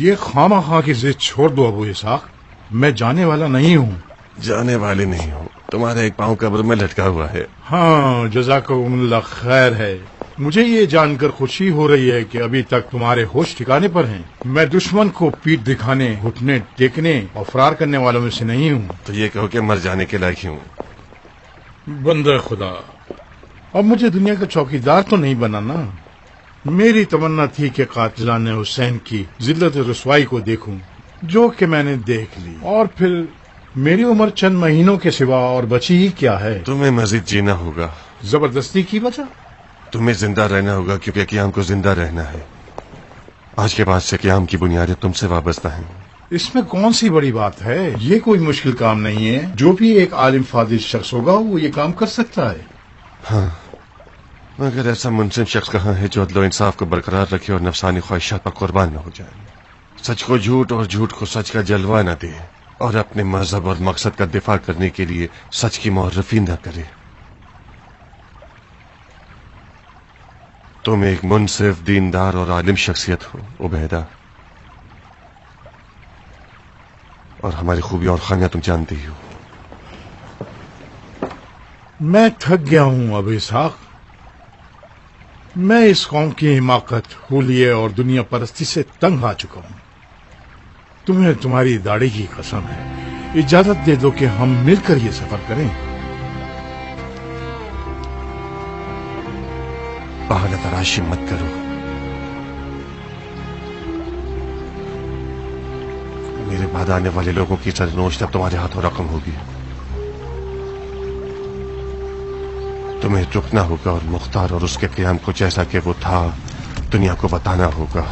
یہ خواہ کی ضد چھوڑ دو ابو اسحاق، میں جانے والا نہیں ہوں۔ جانے والے نہیں ہو، تمہارا ایک پاؤں قبر میں لٹکا ہوا ہے۔ ہاں جزاکم اللہ خیر ہے۔ مجھے یہ جان کر خوشی ہو رہی ہے کہ ابھی تک تمہارے ہوش ٹھکانے پر ہیں۔ میں دشمن کو پیٹ دکھانے، گھٹنے ٹیکنے اور فرار کرنے والوں میں سے نہیں ہوں۔ تو یہ کہو کہ مر جانے کے لائق ہوں۔ بندہ خدا، اب مجھے دنیا کا چوکیدار تو نہیں بنانا۔ میری تمنا تھی کہ قاتلان حسین کی ذلت و رسوائی کو دیکھوں، جو کہ میں نے دیکھ لی، اور پھر میری عمر چند مہینوں کے سوا اور بچی ہی کیا ہے۔ تمہیں مزید جینا ہوگا۔ زبردستی کی وجہ؟ تمہیں زندہ رہنا ہوگا کیونکہ قیام کو زندہ رہنا ہے۔ آج کے بعد سے قیام کی بنیادیں تم سے وابستہ ہیں۔ اس میں کون سی بڑی بات ہے؟ یہ کوئی مشکل کام نہیں ہے۔ جو بھی ایک عالم فاضل شخص ہوگا وہ یہ کام کر سکتا ہے۔ ہاں، مگر ایسا منصف شخص کہاں ہے جو عدل و انصاف کو برقرار رکھے اور نفسانی خواہشات پر قربان نہ ہو جائے، سچ کو جھوٹ اور جھوٹ کو سچ کا جلوہ نہ دے، اور اپنے مذہب اور مقصد کا دفاع کرنے کے لیے سچ کی معرفی نہ کرے۔ تم ایک منصف، دیندار اور عالم شخصیت ہو عبیدہ، اور ہماری خوبی اور خامیاں تم جانتی ہی ہو۔ میں تھک گیا ہوں ابو اسحاق۔ میں اس قوم کی حماقت، حلیے اور دنیا پرستی سے تنگ آ چکا ہوں۔ تمہیں تمہاری داڑھی کی قسم ہے، اجازت دے دو کہ ہم مل کر یہ سفر کریں۔ بہانہ تراشی مت کرو۔ میرے بعد آنے والے لوگوں کی سرنوشت اب تمہارے ہاتھوں رقم ہوگی۔ تمہیں رکنا ہوگا اور مختار اور اس کے قیام کو جیسا کہ وہ تھا دنیا کو بتانا ہوگا۔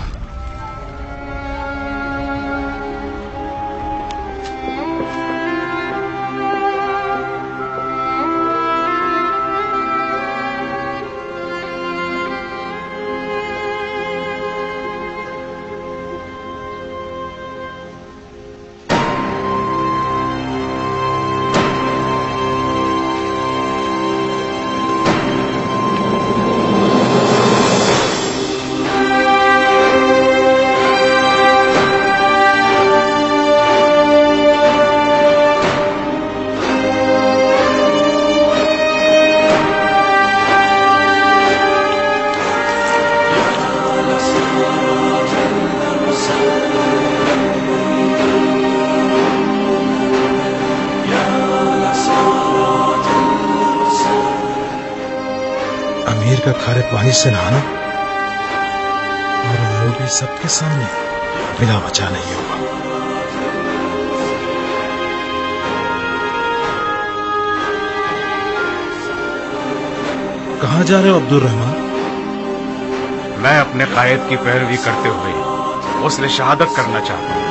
کا کھارے پانی سے نہانا، اور وہ بھی سب کے سامنے، بلا وجہ نہیں ہوگا۔ کہاں جا رہے ہو عبد الرحمان؟ میں اپنے قائد کی پیروی کرتے ہوئے اس نے شہادت کرنا چاہتا ہوں۔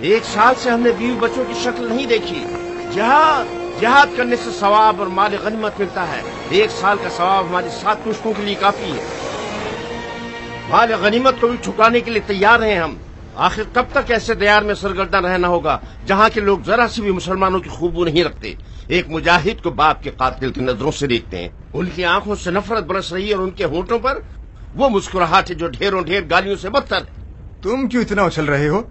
ایک سال سے ہم نے بیوی بچوں کی شکل نہیں دیکھی۔ جہاد کرنے سے ثواب اور مال غنیمت ملتا ہے۔ ایک سال کا ثواب ہماری 7 پشتوں کے لیے کافی ہے۔ مال غنیمت کو بھی ٹھکانے کے لیے تیار ہیں ہم۔ آخر کب تک ایسے دیار میں سرگرداں رہنا ہوگا جہاں کے لوگ ذرا سے بھی مسلمانوں کی خوبو نہیں رکھتے، ایک مجاہد کو باپ کے قاتل کی نظروں سے دیکھتے ہیں۔ ان کی آنکھوں سے نفرت برس رہی ہے اور ان کے ہونٹوں پر وہ مسکراہٹ ہے جو ڈھیروں ڈھیر گالیوں سے بدتر ہے۔ تم کیوں اتنا اچھل رہے ہو؟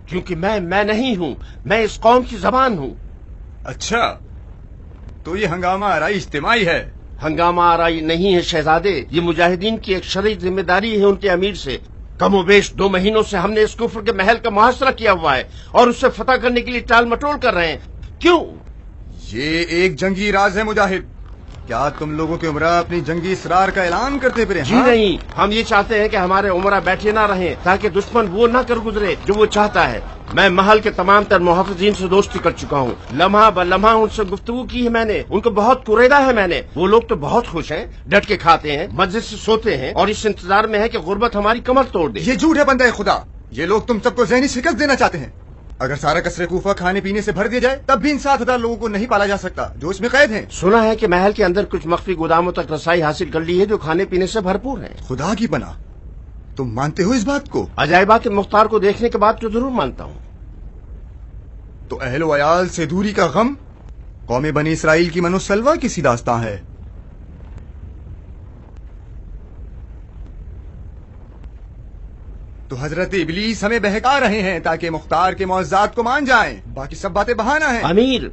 کیونکہ میں نہیں ہوں، میں اس قوم کی زبان ہوں۔ اچھا، تو یہ ہنگامہ آرائی اجتماعی ہے؟ ہنگامہ آرائی نہیں ہے شہزادے، یہ مجاہدین کی ایک شرعی ذمہ داری ہے ان کے امیر سے۔ کم و بیش 2 مہینوں سے ہم نے اس کفر کے محل کا محاصرہ کیا ہوا ہے اور اسے فتح کرنے کے لیے ٹال مٹول کر رہے ہیں۔ کیوں؟ یہ ایک جنگی راز ہے مجاہد۔ کیا تم لوگوں کے عمرہ اپنی جنگی اسرار کا اعلان کرتے پھرے؟ جی نہیں، ہم یہ چاہتے ہیں کہ ہمارے عمرہ بیٹھے نہ رہیں تاکہ دشمن وہ نہ کر گزرے جو وہ چاہتا ہے۔ میں محل کے تمام تر محافظین سے دوستی کر چکا ہوں، لمحہ بلمحہ ان سے گفتگو کی ہے میں نے، ان کو بہت کوریدا ہے میں نے۔ وہ لوگ تو بہت خوش ہیں، ڈٹ کے کھاتے ہیں، مزے سے سوتے ہیں اور اس انتظار میں ہے کہ غربت ہماری کمر توڑ دے۔ یہ جھوٹ ہے بندہ خدا، یہ لوگ تم سب کو ذہنی شکست دینا چاہتے ہیں۔ اگر سارا قصر کوفہ کھانے پینے سے بھر دیا جائے تب بھی ان 7,000 لوگوں کو نہیں پالا جا سکتا جو اس میں قید ہیں. سنا ہے کہ محل کے اندر کچھ مخفی گوداموں تک رسائی حاصل کر لی ہے جو کھانے پینے سے بھرپور ہیں. خدا کی پناہ، تم مانتے ہو اس بات کو؟ عجائبات مختار کو دیکھنے کے بعد تو ضرور مانتا ہوں. تو اہل و عیال سے دوری کا غم قوم بنی اسرائیل کی منو سلوا کی سی داستان ہے. تو حضرت ابلیس ہمیں بہکا رہے ہیں تاکہ مختار کے معجزات کو مان جائیں. باقی سب باتیں بہانہ ہیں. امیر،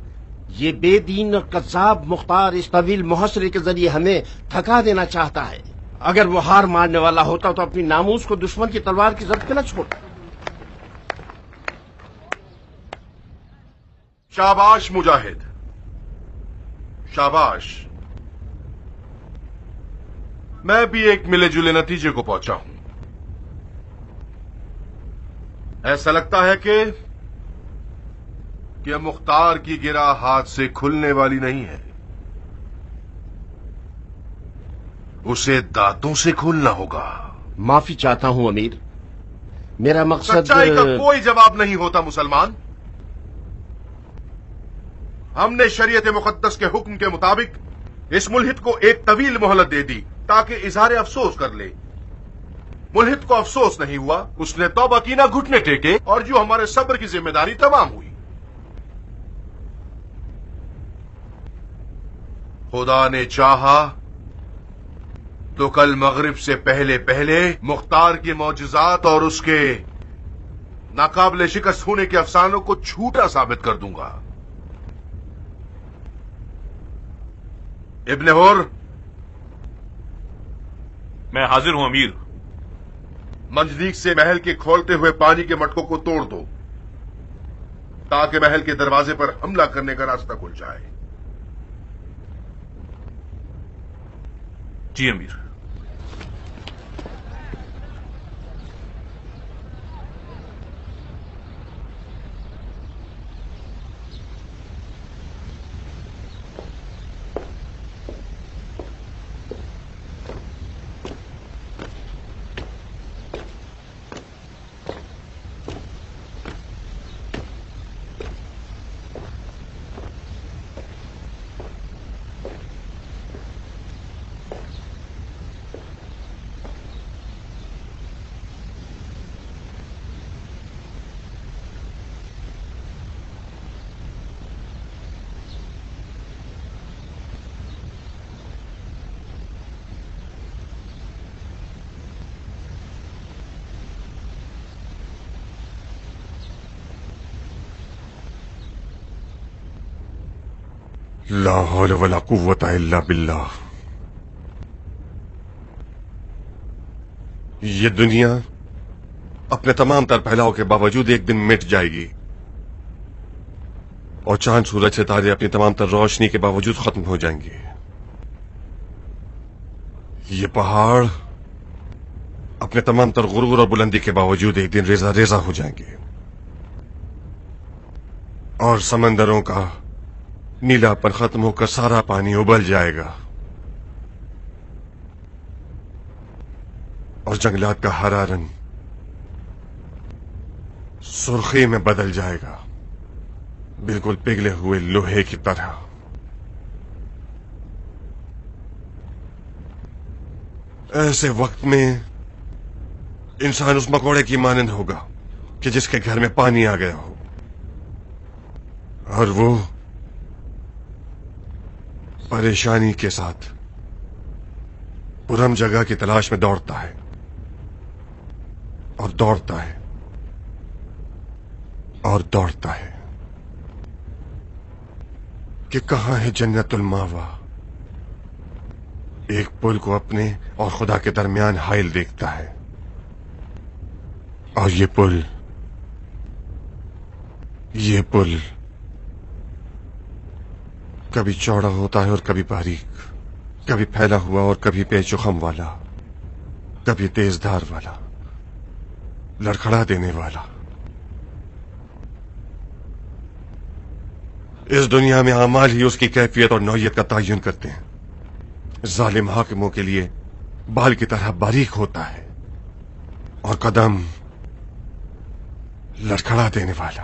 یہ بے دین اور قذاب مختار اس طویل محاصرے کے ذریعے ہمیں تھکا دینا چاہتا ہے. اگر وہ ہار مارنے والا ہوتا تو اپنی ناموس کو دشمن کی تلوار کی ضرب پہ نہ چھوڑتا. شاباش مجاہد، شاباش. میں بھی ایک ملے جلے نتیجے کو پہنچا ہوں. ایسا لگتا ہے کہ مختار کی گرہ ہاتھ سے کھلنے والی نہیں ہے، اسے دانتوں سے کھولنا ہوگا. معافی چاہتا ہوں امیر، میرا مقصد سچائی کا کوئی جواب نہیں ہوتا مسلمان. ہم نے شریعت مقدس کے حکم کے مطابق اس ملحد کو ایک طویل مہلت دے دی تاکہ اظہار افسوس کر لے. ملحد کو افسوس نہیں ہوا، اس نے توبہ کی، نہ گھٹنے ٹیکے، اور جو ہمارے صبر کی ذمہ داری تمام ہوئی. خدا نے چاہا تو کل مغرب سے پہلے پہلے مختار کے معجزات اور اس کے ناقابل شکست ہونے کے افسانوں کو جھوٹا ثابت کر دوں گا. ابن ہور، میں حاضر ہوں امیر. منجنیق سے محل کے کھولتے ہوئے پانی کے مٹکوں کو توڑ دو تاکہ محل کے دروازے پر حملہ کرنے کا راستہ کھل جائے. جی امیر. لا حول ولا قوت الا باللہ. یہ دنیا اپنے تمام تر پھیلاؤ کے باوجود ایک دن مٹ جائے گی، اور چاند سورج ستارے اپنی تمام تر روشنی کے باوجود ختم ہو جائیں گے. یہ پہاڑ اپنے تمام تر غرور اور بلندی کے باوجود ایک دن ریزہ ریزہ ہو جائیں گے، اور سمندروں کا نیلا پن ختم ہو کر سارا پانی ابل جائے گا، اور جنگلات کا ہرا رنگ سرخی میں بدل جائے گا، بالکل پگھلے ہوئے لوہے کی طرح. ایسے وقت میں انسان اس مکوڑے کی مانند ہوگا کہ جس کے گھر میں پانی آ گیا ہو، اور وہ پریشانی کے ساتھ پرم جگہ کی تلاش میں دوڑتا ہے اور دوڑتا ہے اور دوڑتا ہے کہ کہاں ہے جنت الماوا. ایک پل کو اپنے اور خدا کے درمیان حائل دیکھتا ہے، اور یہ پل کبھی چوڑا ہوتا ہے اور کبھی باریک، کبھی پھیلا ہوا اور کبھی پیچ و خم والا، کبھی تیز دھار والا، لڑکھڑا دینے والا. اس دنیا میں اعمال ہی اس کی کیفیت اور نوعیت کا تعین کرتے ہیں. ظالم حاکموں کے لیے بال کی طرح باریک ہوتا ہے، اور قدم لڑکھڑا دینے والا.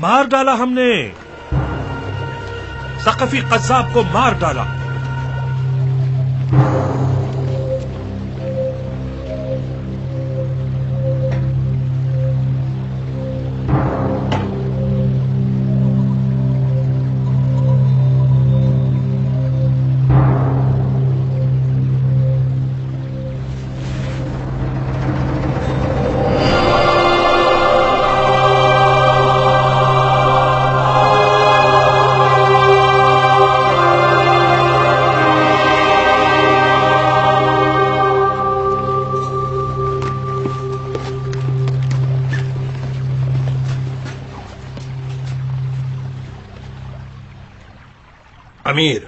مار ڈالا ہم نے، ثقفی قذاب کو مار ڈالا۔ امیر،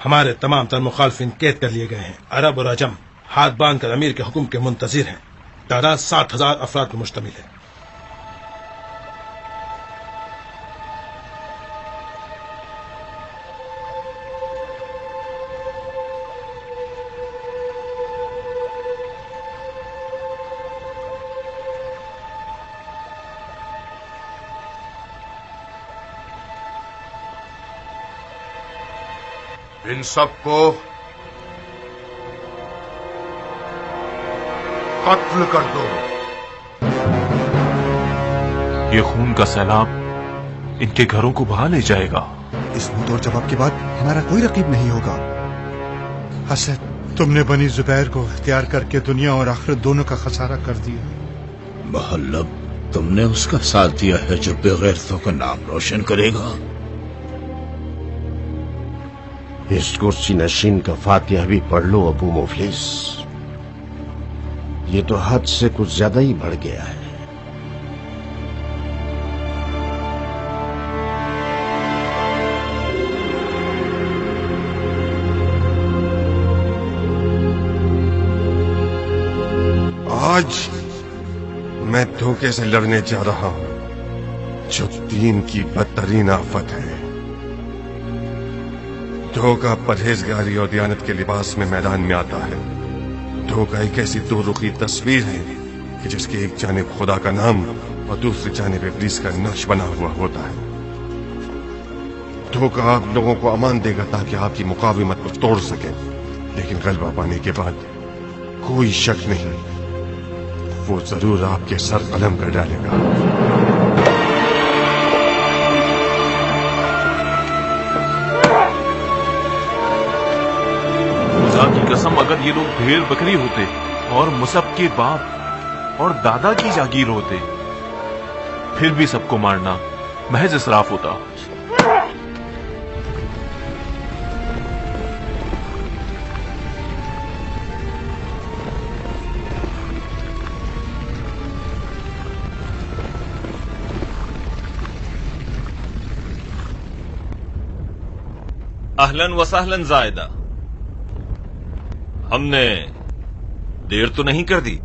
ہمارے تمام تر مخالفین قید کر لیے گئے ہیں۔ عرب اور عجم ہاتھ باندھ کر امیر کے حکم کے منتظر ہیں۔ تعداد 60,000 افراد پر مشتمل ہے۔ ان سب کو قتل کر دو۔ یہ خون کا سیلاب ان کے گھروں کو بہا لے جائے گا۔ اس منہ توڑ جواب کے بعد ہمارا کوئی رقیب نہیں ہوگا۔ حسد، تم نے بنی زبیر کو اختیار کر کے دنیا اور آخرت دونوں کا خسارہ کر دیا۔ محلب، تم نے اس کا ساتھ دیا ہے جو بے غیرتوں کا نام روشن کرے گا۔ اس کرسی نشین کا فاتحہ بھی پڑھ لو ابو مفلس، یہ تو حد سے کچھ زیادہ ہی بڑھ گیا ہے۔ آج میں دھوکے سے لڑنے جا رہا ہوں جو دین کی بدترین آفت ہے۔ دھوکہ پرہیزگاری اور دیانت کے لباس میں میدان میں آتا ہے۔ دھوکہ ایک ایسی دو رخی تصویر ہے کہ جس کی ایک جانب خدا کا نام اور دوسری جانب ابلیس کا نقش بنا ہوا ہوتا ہے۔ دھوکہ آپ لوگوں کو امان دے گا تاکہ آپ کی مقاومت کو توڑ سکے، لیکن غلبہ پانے کے بعد کوئی شک نہیں، وہ ضرور آپ کے سر قلم کر ڈالے گا۔ کی قسم، اگر یہ لوگ بھیڑ بکری ہوتے اور مصعب کے باپ اور دادا کی جاگیر ہوتے، پھر بھی سب کو مارنا محض اسراف ہوتا۔ اہلن و سہلن زائدہ، ہم نے دیر تو نہیں کر دی؟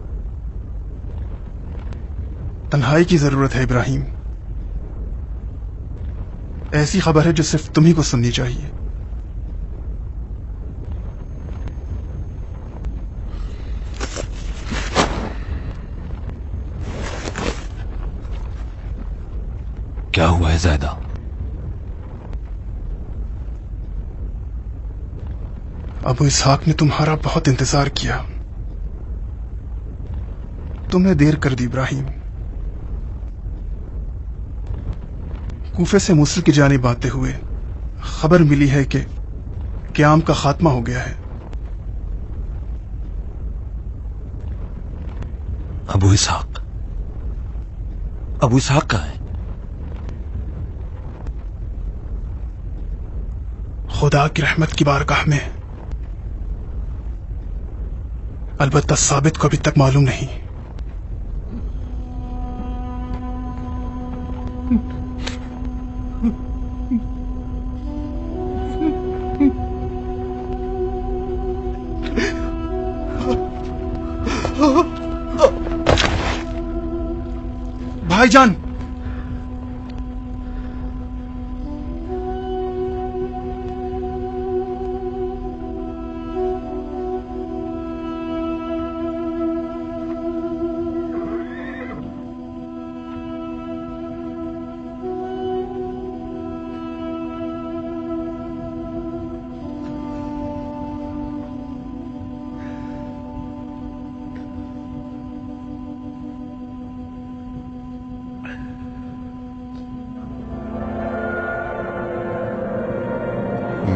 تنہائی کی ضرورت ہے ابراہیم، ایسی خبر ہے جو صرف تمہیں کو سننی چاہیے۔ کیا ہوا ہے زائدہ؟ ابو اسحاق نے تمہارا بہت انتظار کیا، تم نے دیر کر دی ابراہیم۔ کوفے سے موصل کی جانب آتے ہوئے خبر ملی ہے کہ قیام کا خاتمہ ہو گیا ہے۔ ابو اسحاق کہاں ہے؟ خدا کی رحمت کی بارگاہ میں، البتہ ثابت کو ابھی تک معلوم نہیں۔ بھائی جان،